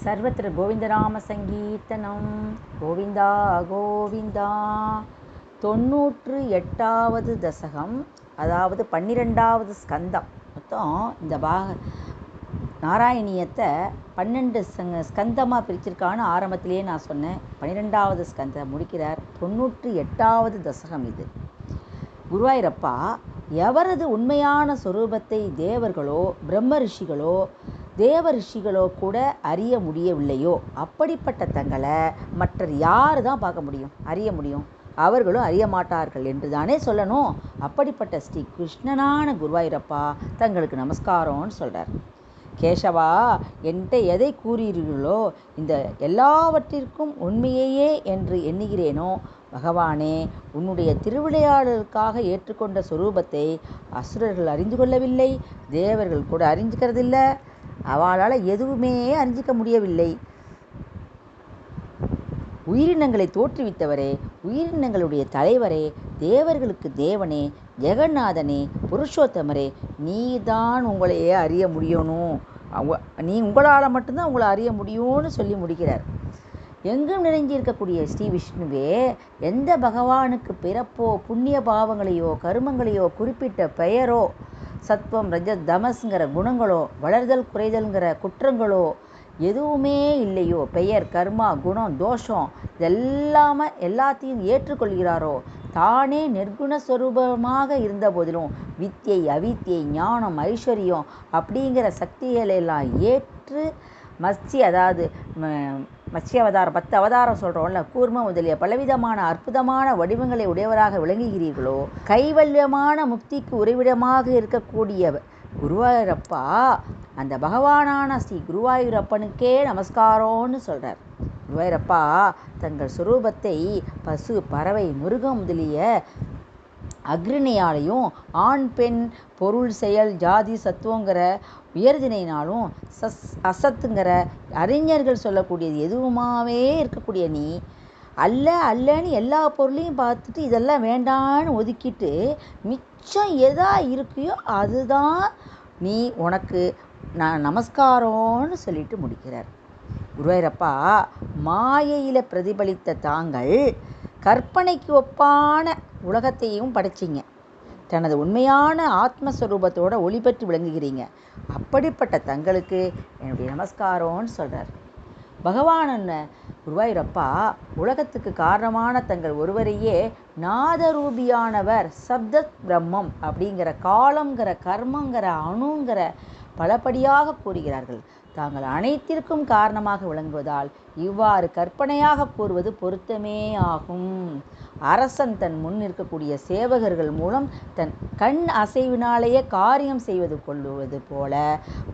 சர்வத்திர கோவிந்தநாம சங்கீர்த்தனம். கோவிந்தா கோவிந்தா. 98வது தசகம், அதாவது 12வது ஸ்கந்தம். மொத்தம் இந்த நாராயணியத்தை 12 ஸ்கந்தமாக பிரிச்சிருக்கான்னு ஆரம்பத்திலேயே நான் சொன்னேன். 12வது ஸ்கந்தம் முடிக்கிறார். 98வது தசகம் இது. குருவாயூரப்பா எவரது உண்மையான சொரூபத்தை தேவர்களோ பிரம்ம ரிஷிகளோ தேவ ரிஷிகளோ கூட அறிய முடியவில்லையோ அப்படிப்பட்ட தங்களை மற்ற யாரு தான் பார்க்க முடியும், அறிய முடியும்? அவர்களும் அறிய மாட்டார்கள் என்று தானே சொல்லணும். அப்படிப்பட்ட ஸ்ரீ கிருஷ்ணனான குருவாயூரப்பா தங்களுக்கு நமஸ்காரம்னு சொல்கிறார். கேசவா, என்கிட்ட எதை கூறுகிறீர்களோ இந்த எல்லாவற்றிற்கும் உண்மையையே என்று எண்ணுகிறேனோ பகவானே, உன்னுடைய திருவிளையாடலுக்காக ஏற்றுக்கொண்ட சொரூபத்தை அசுரர்கள் அறிந்து கொள்ளவில்லை, தேவர்கள் கூட அறிஞ்சிக்கிறதில்லை, அவளால் எதுவுமே அறிஞ்சிக்க முடியவில்லை. உயிரினங்களை தோற்றுவித்தவரே, உயிரினங்களுடைய தலைவரே, தேவர்களுக்கு தேவனே, ஜெகநாதனே, புருஷோத்தமரே, நீதான் உங்களையே அறிய முடியணும், உங்களால் மட்டும்தான் உங்களை அறிய முடியும்னு சொல்லி முடிக்கிறார். எங்கும் நிறைஞ்சிருக்கக்கூடிய ஸ்ரீ விஷ்ணுவே, எந்த பகவானுக்கு பிறப்போ புண்ணிய பாவங்களையோ கருமங்களையோ குறிப்பிட்ட பெயரோ சத்வம் ரஜத் தமஸ்ங்கிற குணங்களோ வளர்தல் குறைதல்ங்கிற குற்றங்களோ எதுவுமே இல்லையோ, பெயர் கர்மா குணம் தோஷம் எல்லாத்தையும் ஏற்றுக்கொள்கிறாரோ, தானே நிர்குணஸ்வரூபமாக இருந்த போதிலும் வித்யை அவித்யை ஞானம் ஐஸ்வர்யம் அப்படிங்கிற சக்திகளை எல்லாம் ஏற்று மத்ஸ்ய அவதாரம் 10 அவதாரம் சொல்கிறோம்ல, கூர்ம முதலிய பலவிதமான அற்புதமான வடிவங்களை உடையவராக விளங்குகிறீர்களோ, கைவல்யமான முக்திக்கு உறைவிடமாக இருக்கக்கூடிய குருவாயூரப்பா, அந்த பகவானான ஸ்ரீ குருவாயூரப்பனுக்கே நமஸ்காரம்னு சொல்கிறார். குருவாயூரப்பா தங்கள் சுரூபத்தை பசு பறவை மிருகம் முதலிய அக்னியாலையும் ஆண் பெண் பொருள் செயல் ஜாதி சத்துவங்கிற உயர்தினைனாலும் அசத்துங்கிற அறிஞர்கள் சொல்லக்கூடியது எதுவுமாவே இருக்கக்கூடிய நீ அல்லன்னு எல்லா பொருளையும் பார்த்துட்டு இதெல்லாம் வேண்டான்னு ஒதுக்கிட்டு மிச்சம் எதா இருக்கையோ அதுதான் நீ, உனக்கு நான் நமஸ்காரம்னு சொல்லிட்டு முடிக்கிறார். குருவாயூரப்பா, மாயையில் பிரதிபலித்த தாங்கள் கற்பனைக்கு ஒப்பான உலகத்தையும் படைச்சிங்க, தனது உண்மையான ஆத்மஸ்வரூபத்தோட ஒளிபெற்று விளங்குகிறீங்க. அப்படிப்பட்ட தங்களுக்கு என்னுடைய நமஸ்காரம்னு சொல்கிறார். பகவான் குருவாயூரப்பா உலகத்துக்கு காரணமான தங்கள் ஒருவரையே நாதரூபியானவர் சப்தத் பிரம்மம் அப்படிங்கிற காலங்கிற கர்மங்கிற அணுங்கிற பலபடியாக கூறுகிறார்கள். தாங்கள் அனைத்திற்கும் காரணமாக விளங்குவதால் இவ்வாறு கற்பனையாக கூறுவது பொருத்தமே ஆகும். அரசன் தன் முன் இருக்கக்கூடிய சேவகர்கள் மூலம் தன் கண் அசைவினாலேயே காரியம் செய்வது கொள்வது போல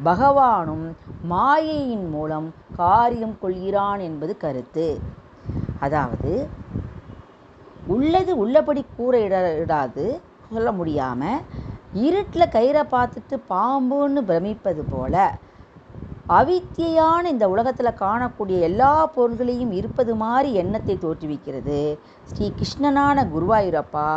பகவானும் மாயையின் மூலம் காரியம் கொள்கிறான் என்பது கருத்து. அதாவது உள்ளது உள்ளபடி கூற இடாது சொல்ல முடியாமல் இருட்டில் கயிறை பார்த்துட்டு பாம்புன்னு பிரமிப்பது போல அவித்தியான இந்த உலகத்தில் காணக்கூடிய எல்லா பொருள்களையும் இருப்பது மாதிரி எண்ணத்தை தோற்றுவிக்கிறது. ஸ்ரீ கிருஷ்ணனான குருவாயூரப்பா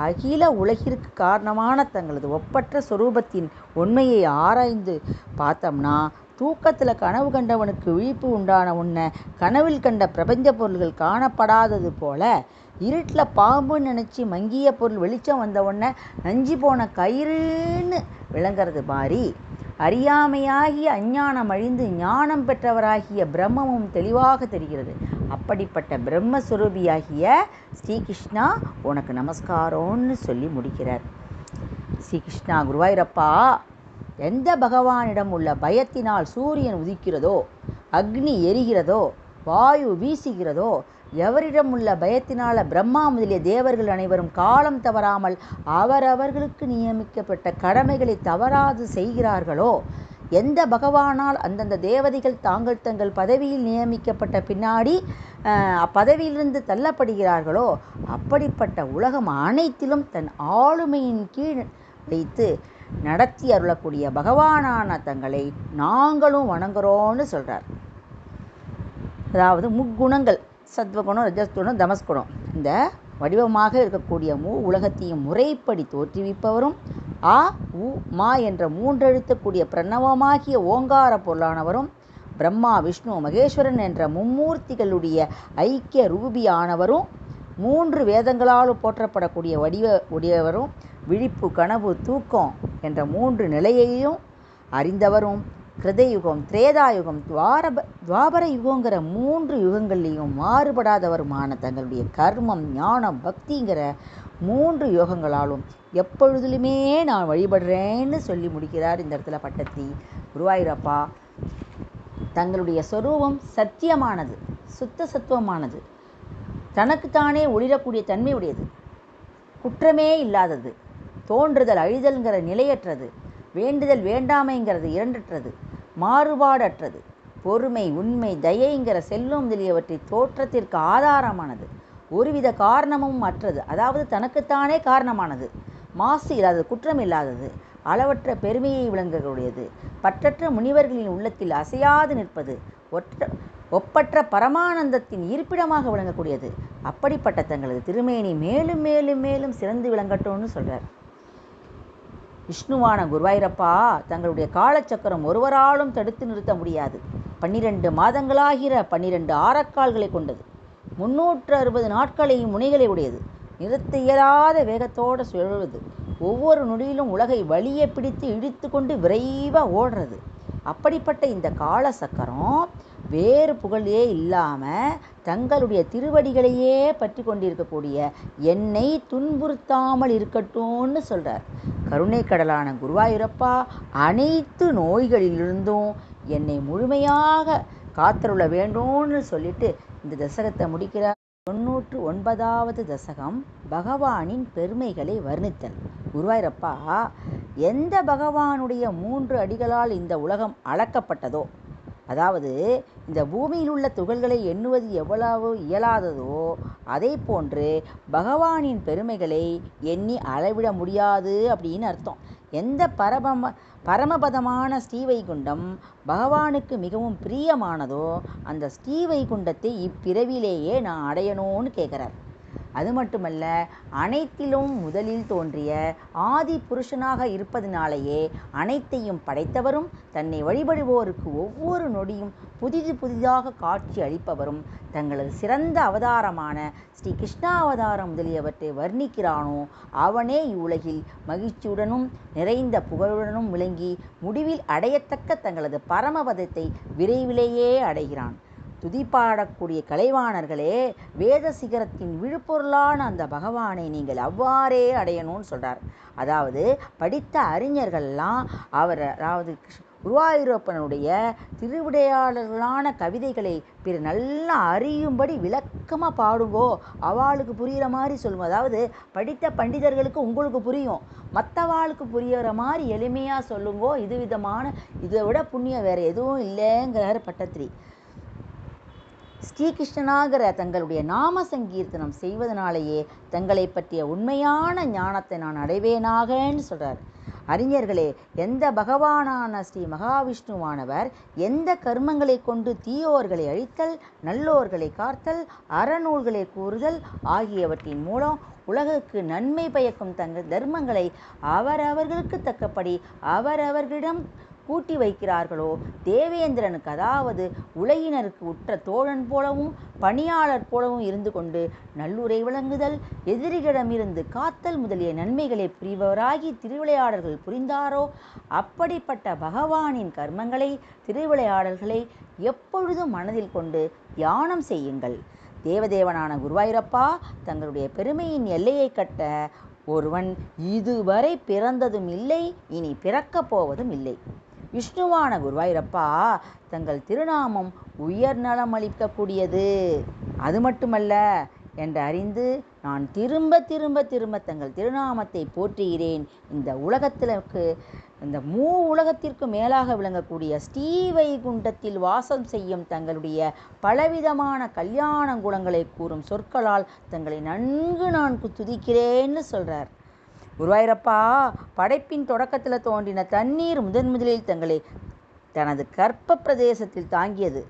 அகில உலகிற்கு காரணமான தங்களது ஒப்பற்ற சொரூபத்தின் உண்மையை ஆராய்ந்து பார்த்தோம்னா, தூக்கத்தில் கனவு கண்டவனுக்கு விழிப்பு உண்டான உன்னை கனவில் கண்ட பிரபஞ்ச பொருள்கள் காணப்படாதது போல, இருட்டில் பாம்புன்னு நினச்சி மங்கிய பொருள் வெளிச்சம் வந்த உடனே நஞ்சி போன கயிறுன்னு விளங்கிறது மாதிரி அறியாமையாகிய அஞ்ஞானம் அழிந்து ஞானம் பெற்றவராகிய பிரம்மமும் தெளிவாக தெரிகிறது. அப்படிப்பட்ட பிரம்மஸ்வரூபியாகிய ஸ்ரீகிருஷ்ணா உனக்கு நமஸ்காரம்னு சொல்லி முடிக்கிறார். ஸ்ரீகிருஷ்ணா குருவாயூரப்பா, எந்த பகவானிடம் உள்ள பயத்தினால் சூரியன் உதிக்கிறதோ, அக்னி எரிகிறதோ, வாயு வீசுகிறதோ, எவரிடம் உள்ள பயத்தினால பிரம்மா முதலிய தேவர்கள் அனைவரும் காலம் தவறாமல் அவரவர்களுக்கு நியமிக்கப்பட்ட கடமைகளை தவறாது செய்கிறார்களோ, எந்த பகவானால் அந்தந்த தேவதைகள் தங்கள் பதவியில் நியமிக்கப்பட்ட பின்னாடி அப்பதவியிலிருந்து தள்ளப்படுகிறார்களோ, அப்படிப்பட்ட உலகம் அனைத்திலும் தன் ஆளுமையின் கீழ் வைத்து நடத்தி அருளக்கூடிய பகவானான தங்களை நாங்களும் வணங்குறோன்னு சொல்கிறார். அதாவது முக்குணங்கள் சத்வகுணம் ரஜஸ்குணம் தமஸ்குணம் இந்த வடிவமாக இருக்கக்கூடிய உலகத்தையும் முறைப்படி தோற்றுவிப்பவரும் ஆ உ மா என்ற மூன்றெழுத்தக்கூடிய பிரணவமாகிய ஓங்கார பொருளானவரும் பிரம்மா விஷ்ணு மகேஸ்வரன் என்ற மும்மூர்த்திகளுடைய ஐக்கிய ரூபியானவரும் 3 வேதங்களாலும் போற்றப்படக்கூடிய உடையவரும் விழிப்பு கனவு தூக்கம் என்ற 3 நிலையையும் அறிந்தவரும் கிருதயுகம் திரேதாயுகம் துவாபர யுகங்கிற 3 யுகங்கள்லேயும் மாறுபடாதவருமான தங்களுடைய கர்மம் ஞானம் பக்திங்கிற 3 யோகங்களாலும் எப்பொழுதிலுமே நான் வழிபடுறேன்னு சொல்லி முடிக்கிறார் இந்த இடத்துல பட்டத்திரி. குருவாயூரப்பா தங்களுடைய சொரூபம் சத்தியமானது, சுத்த சத்துவமானது, தனக்குத்தானே ஒளிரக்கூடிய தன்மை உடையது, குற்றமே இல்லாதது, தோன்றுதல் அழிதல்ங்கிற நிலையற்றது, வேண்டுதல் வேண்டாமைங்கிறது இரண்டற்றது, மாறுபாடற்றது, பொறுமை உண்மை தயைங்கிற செல்வம் முதலியவற்றை தோற்றத்திற்கு ஆதாரமானது, ஒருவித காரணமும் அற்றது, அதாவது தனக்குத்தானே காரணமானது, மாசு இல்லாதது, குற்றம் இல்லாதது, அளவற்ற பெருமையை விளங்கக்கூடியது, பற்றற்ற முனிவர்களின் உள்ளத்தில் அசையாது நிற்பது, ஒப்பற்ற பரமானந்தத்தின் இருப்பிடமாக விளங்கக்கூடியது. அப்படிப்பட்ட தங்களது திருமேனி மேலும் மேலும் மேலும் சிறந்து விளங்கட்டும்னு சொல்றார். விஷ்ணுவான குருவாயூரப்பா தங்களுடைய காலச்சக்கரம் ஒருவராலும் தடுத்து நிறுத்த முடியாது. 12 மாதங்களாகிற 12 ஆரக்கால்களை கொண்டது, 360 நாட்களையும் முனைகளை உடையது, நிறுத்த இயலாத வேகத்தோடு சுழல்வது, ஒவ்வொரு நொடியிலும் உலகை வலிய பிடித்து இழுத்து கொண்டு விரைவாக ஓடுறது. அப்படிப்பட்ட இந்த கால சக்கரம் வேறு புகழே இல்லாமல் தங்களுடைய திருவடிகளையே பற்றி கொண்டிருக்கக்கூடிய என்னை துன்புறுத்தாமல் இருக்கட்டும்னு சொல்கிறார். கருணை கடலான குருவாயூரப்பா அனைத்து நோய்களிலிருந்தும் என்னை முழுமையாக காத்தருள வேண்டும்னு சொல்லிட்டு இந்த தசகத்தை முடிக்கிறார். 99வது தசகம் பகவானின் பெருமைகளை வர்ணித்தல். குருவாயூரப்பா எந்த பகவானுடைய 3 அடிகளால் இந்த உலகம் அளக்கப்பட்டதோ, அதாவது இந்த பூமியில் உள்ள துகள்களை எண்ணுவது எவ்வளவு இயலாததோ, அதை போன்று பகவானின் பெருமைகளை எண்ணி அளவிட முடியாது அப்படின்னு அர்த்தம். எந்த பரமபதமான ஸ்ரீவைகுண்டம் பகவானுக்கு மிகவும் பிரியமானதோ அந்த ஸ்ரீவைகுண்டத்தை இப்பிறவிலேயே நான் அடையணும்னு கேட்குறார். அது மட்டுமல்ல, அனைத்திலும் முதலில் தோன்றிய ஆதி புருஷனாக இருப்பதினாலேயே அனைத்தையும் படைத்தவரும், தன்னை வழிபடுவோருக்கு ஒவ்வொரு நொடியும் புதிதாக காட்சி அளிப்பவரும், தங்களது சிறந்த அவதாரமான ஸ்ரீ கிருஷ்ணாவதாரம் முதலியவற்றை வர்ணிக்கிறானோ அவனே இவ்வுலகில் மகிழ்ச்சியுடனும் நிறைந்த புகழுடனும் விளங்கி முடிவில் அடையத்தக்க தங்களது பரமபதத்தை விரைவிலேயே அடைகிறான். துதிப்பாடக்கூடிய கலைவாணர்களே, வேத சிகரத்தின் விழுப்பொருளான அந்த பகவானை நீங்கள் அவ்வாறே அடையணும்னு சொல்கிறார். அதாவது படித்த அறிஞர்கள்லாம் அதாவது குருவாயூரப்பனுடைய திருவிடையாளர்களான கவிதைகளை பிற நல்லா அறியும்படி விளக்கமாக பாடுங்கோ, அவளுக்கு புரிகிற மாதிரி சொல்லுங்க. அதாவது படித்த பண்டிதர்களுக்கு உங்களுக்கு புரியும், மற்றவாளுக்கு புரிகிற மாதிரி எளிமையாக சொல்லுங்கோ. இது விதமான இதை விட புண்ணியம் வேறு எதுவும் இல்லைங்கிறார் பட்டத்திரி. ஸ்ரீகிருஷ்ணனாகிற தங்களுடைய நாம சங்கீர்த்தனம் செய்வதனாலேயே தங்களை பற்றிய உண்மையான ஞானத்தை நான் அடைவேனாகன்னு சொல்கிறார். அறிஞர்களே, எந்த பகவானான ஸ்ரீ மகாவிஷ்ணுவானவர் எந்த கர்மங்களை கொண்டு தீயோர்களை அழித்தல், நல்லோர்களை காத்தல், அறநூல்களை கூறுதல் ஆகியவற்றின் மூலம் உலகுக்கு நன்மை பயக்கும் தங்கள் தர்மங்களை அவரவர்களுக்கு தக்கபடி அவரவர்களிடம் கூட்டி வைக்கிறார்களோ, தேவேந்திரனுக்கு அதாவது உலகினருக்கு உற்ற தோழன் போலவும் பணியாளர் போலவும் இருந்து கொண்டு நல்லுரை வழங்குதல், எதிரிகளிடமிருந்து காத்தல் முதலிய நன்மைகளை புரிபவராகி திருவிளையாடல்கள் புரிந்தாரோ, அப்படிப்பட்ட பகவானின் கர்மங்களை திருவிளையாடல்களை எப்பொழுதும் மனதில் கொண்டு தியானம் செய்யுங்கள். தேவதேவனான குருவாயூரப்பா தங்களுடைய பெருமையின் எல்லையை கட்ட ஒருவன் இதுவரை பிறந்ததும் இல்லை, இனி பிறக்கப் போவதும் இல்லை. விஷ்ணுவான குருவாயூரப்பா தங்கள் திருநாமம் உயர் நலம் அளிக்கக்கூடியது, அது மட்டுமல்ல என்று அறிந்து நான் திரும்ப திரும்ப திரும்ப தங்கள் திருநாமத்தை போற்றுகிறேன். இந்த உலகத்திற்கு இந்த உலகத்திற்கு மேலாக விளங்கக்கூடிய ஸ்ரீவைகுண்டத்தில் வாசம் செய்யும் தங்களுடைய பலவிதமான கல்யாண குணங்களை கூறும் சொற்களால் தங்களை நன்கு நான் துதிக்கிறேன்னு சொல்கிறார். குருவாயூரப்பா படைப்பின் தொடக்கத்தில் தோன்றின தண்ணீர் முதலில் தங்களை தனது கற்ப பிரதேசத்தில் தாங்கியது.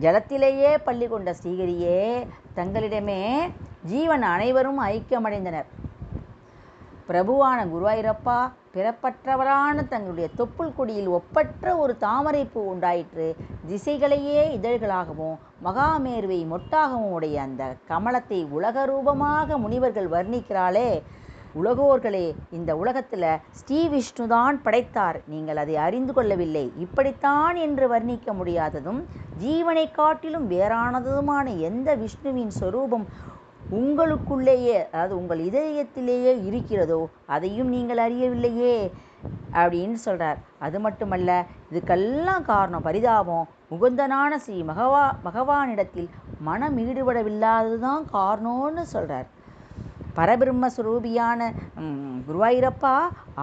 ஜலத்திலேயே பள்ளி கொண்ட ஸ்ரீஹரியே, தங்களிடமே ஜீவன் அனைவரும் ஐக்கியமடைந்தனர். பிரபுவான குருவாயூரப்பா பிறப்பற்றவரான தங்களுடைய தொப்புள் கொடியில் ஒப்பற்ற ஒரு தாமரைப்பூ உண்டாயிற்று. திசைகளையே இதழ்களாகவும் மகாமேருவை மொட்டாகவும் உடைய அந்த கமலத்தை உலக ரூபமாக முனிவர்கள் வர்ணிக்கிறாளே. உலகோர்களே, இந்த உலகத்தில் ஸ்ரீ விஷ்ணு தான் படைத்தார், நீங்கள் அதை அறிந்து கொள்ளவில்லை. இப்படித்தான் என்று வர்ணிக்க முடியாததும் ஜீவனை காட்டிலும் வேறானதுமான எந்த விஷ்ணுவின் சொரூபம் உங்களுக்குள்ளேயே, அதாவது உங்கள் இதயத்திலேயே இருக்கிறதோ அதையும் நீங்கள் அறியவில்லையே அப்படின்னு சொல்கிறார். அது மட்டுமல்ல, இதுக்கெல்லாம் காரணம் பரிதாபம். முகுந்தனான ஸ்ரீ பகவானிடத்தில் மனம் ஈடுபடவில்லாததுதான் காரணம்னு சொல்கிறார். பரபிரம்மஸ்வரூபியான குருவாயூரப்பா,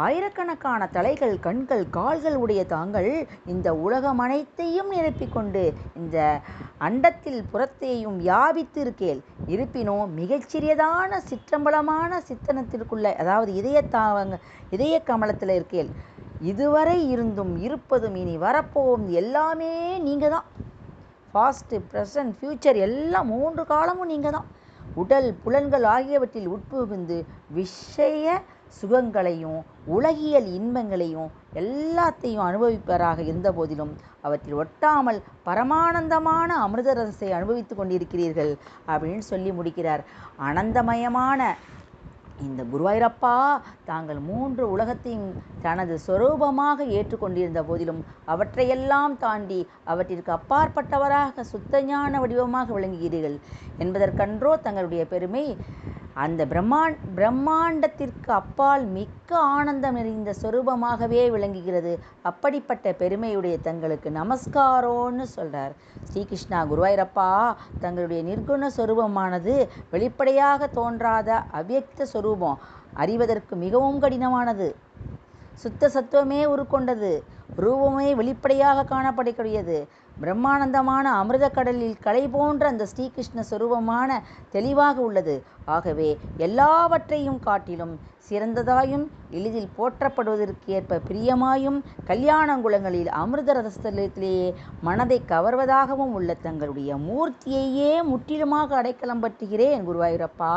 ஆயிரக்கணக்கான தலைகள், கண்கள், கால்கள் உடைய தாங்கள் இந்த உலகம் அனைத்தையும் நிரப்பிக்கொண்டு இந்த அண்டத்தில் புறத்தையும் வியாபித்து இருக்கேள். இருப்பினும் மிகச்சிறியதான சிற்றம்பலமான சித்தனத்திற்குள்ள, அதாவது இதய கமலத்தில் இருக்கேள். இதுவரை இருந்தும் இருப்பதும் இனி வரப்போவும் எல்லாமே நீங்கள் தான். பாஸ்ட், ப்ரெசன்ட், ஃப்யூச்சர் எல்லாம் 3 காலமும் நீங்கள் தான். உடல் புலன்கள் ஆகியவற்றில் உட்புகுந்து விஷய சுகங்களையும் உலகியல் இன்பங்களையும் எல்லாத்தையும் அனுபவிப்பவராக இருந்த போதிலும் அவற்றில் ஒட்டாமல் பரமானந்தமான அமிர்த ரசத்தை அனுபவித்து கொண்டிருக்கிறீர்கள் அப்படின்னு சொல்லி முடிக்கிறார். ஆனந்தமயமான இந்த குருவாயூரப்பா தாங்கள் 3 உலகத்தையும் தனது சொரூபமாக ஏற்றுக்கொண்டிருந்த போதிலும் அவற்றையெல்லாம் தாண்டி அவற்றிற்கு அப்பாற்பட்டவராக சுத்தஞான வடிவமாக விளங்குகிறீர்கள் என்பதற்கன்றோ தங்களுடைய பெருமை. அந்த பிரம்மாண்டத்திற்கு அப்பால் மிக்க ஆனந்தம் நிறைந்த சொரூபமாகவே விளங்குகிறது. அப்படிப்பட்ட பெருமையுடைய தங்களுக்கு நமஸ்காரோன்னு சொல்கிறார். ஸ்ரீகிருஷ்ணா, குருவாயூரப்பா தங்களுடைய நிர்குண சொரூபமானது வெளிப்படையாக தோன்றாத அவ்யக்த சொரூபம், அறிவதற்கு மிகவும் கடினமானது. சுத்த சத்துவமே உருக்கொண்டது, ரூபமே வெளிப்படையாக காணப்படக்கூடியது. பிரம்மானந்தமான அமிர்த கடலில் கலை போன்ற அந்த ஸ்ரீகிருஷ்ண சொரூபமான தெளிவாக உள்ளது. ஆகவே எல்லாவற்றையும் காட்டிலும் சிறந்ததாயும் எளிதில் போற்றப்படுவதற்கு ஏற்ப பிரியமாயும் கல்யாணங்குளங்களில் அமிர்த ரசத்திலேயே மனதை கவர்வதாகவும் உள்ள தங்களுடைய மூர்த்தியையே முற்றிலுமாக அடைக்கலம் பற்றுகிறேன் குருவாயூரப்பா.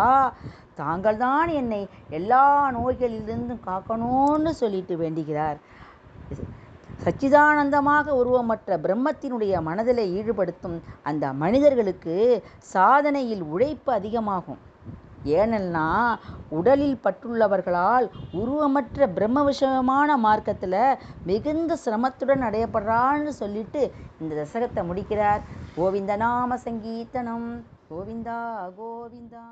தாங்கள் தான் என்னை எல்லா நோய்களிலிருந்தும் காக்கணும்னு சொல்லிட்டு வேண்டுகிறார். சச்சிதானந்தமாக உருவமற்ற பிரம்மத்தினுடைய மனதில் ஈடுபடுத்தும் அந்த மனிதர்களுக்கு சாதனையில் உழைப்பு அதிகமாகும். ஏனென்னா உடலில் பற்றுள்ளவர்களால் உருவமற்ற பிரம்ம விஷயமான மார்க்கத்தில் மிகுந்த சிரமத்துடன் அடையப்படுறான்னு சொல்லிட்டு இந்த தசகத்தை முடிக்கிறார். கோவிந்த நாம சங்கீர்த்தனம். கோவிந்தா கோவிந்தா.